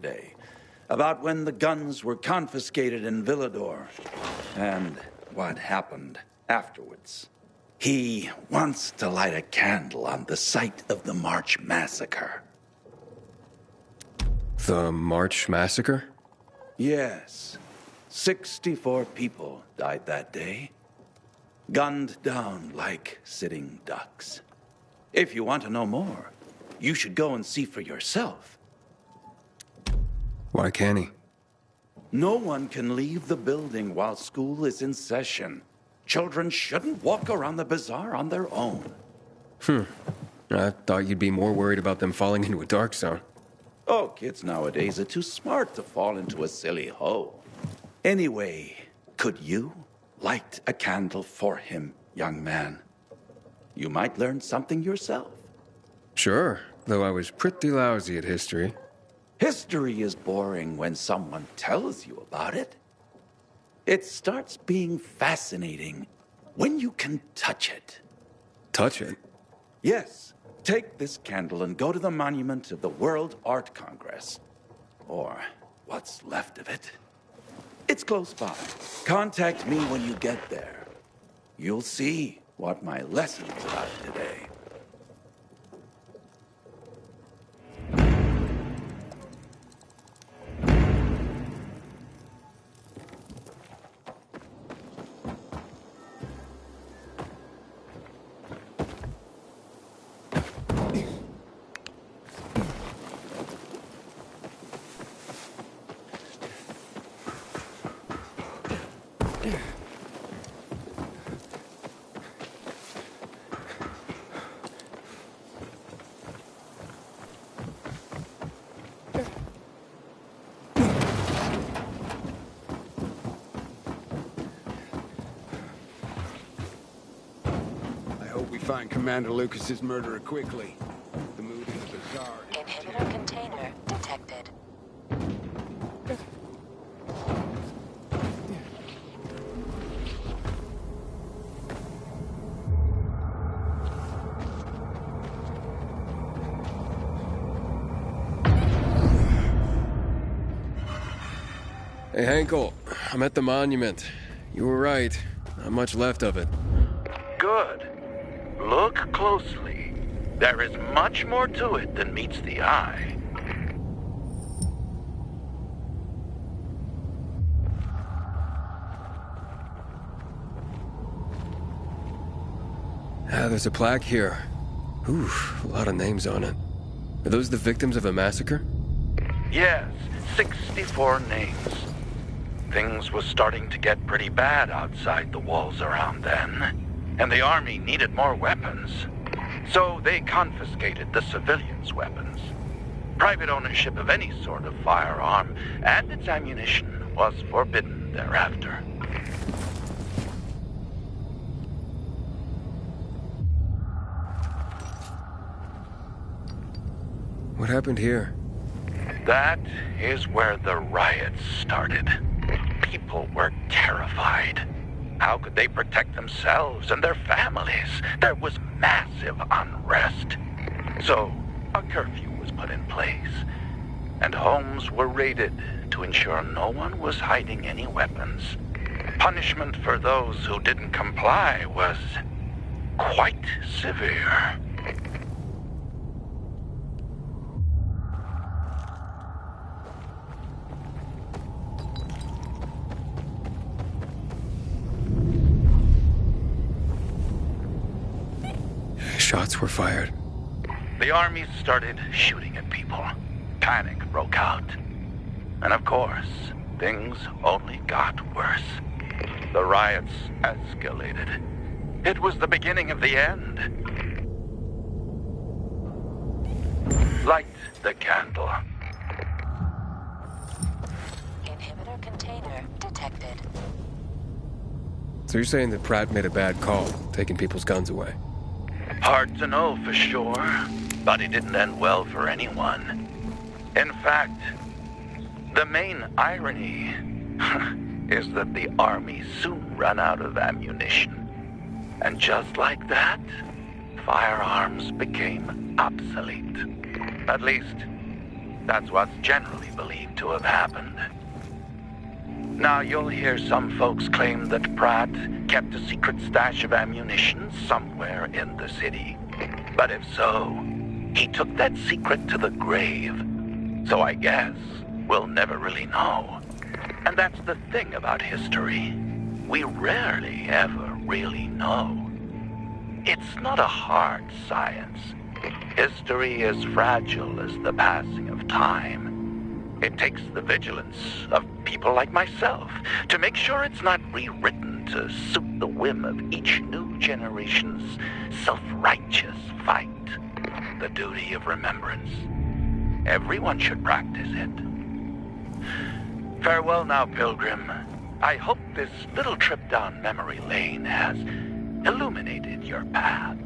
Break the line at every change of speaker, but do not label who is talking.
today about when the guns were confiscated in Villador and what happened afterwards. He wants to light a candle on the site of the March Massacre.
The March Massacre?
Yes. 64 people died that day. Gunned down like sitting ducks. If you want to know more, you should go and see for yourself.
Why can't he?
No one can leave the building while school is in session. Children shouldn't walk around the bazaar on their own.
I thought you'd be more worried about them falling into a dark zone.
Oh, kids nowadays are too smart to fall into a silly hole. Anyway, could you light a candle for him, young man? You might learn something yourself.
Sure, though I was pretty lousy at history.
History is boring when someone tells you about it. It starts being fascinating when you can touch it.
Touch it?
Yes. Take this candle and go to the monument of the World Art Congress. Or what's left of it. It's close by. Contact me when you get there. You'll see what my lesson's about today.
Find Commander Lucas's murderer quickly. The mood in the bazaar is
Inhibitor container detected.
Hey, Henkel. I'm at the monument. You were right. Not much left of it.
Good. Look closely. There is much more to it than meets the eye.
There's a plaque here. Oof, a lot of names on it. Are those the victims of a massacre?
Yes, 64 names. Things was starting to get pretty bad outside the walls around then. And the army needed more weapons. So they confiscated the civilians' weapons. Private ownership of any sort of firearm and its ammunition was forbidden thereafter.
What happened here?
That is where the riots started. People were terrified. How could they protect themselves and their families? There was massive unrest. So, a curfew was put in place, and homes were raided to ensure no one was hiding any weapons. Punishment for those who didn't comply was quite severe.
Shots were fired.
The army started shooting at people. Panic broke out. And of course, things only got worse. The riots escalated. It was the beginning of the end. Light the candle.
Inhibitor container detected.
So you're saying that Pratt made a bad call, taking people's guns away?
Hard to know for sure, but it didn't end well for anyone. In fact, the main irony is that the army soon ran out of ammunition. And just like that, firearms became obsolete. At least, That's what's generally believed to have happened. Now, you'll hear some folks claim that Pratt kept a secret stash of ammunition somewhere in the city. But if so, he took that secret to the grave. So I guess we'll never really know. And that's the thing about history. We rarely ever really know. It's not a hard science. History is fragile as the passing of time. It takes the vigilance of people like myself to make sure it's not rewritten to suit the whim of each new generation's self-righteous fight. The duty of remembrance. Everyone should practice it. Farewell now, Pilgrim. I hope this little trip down memory lane has illuminated your path.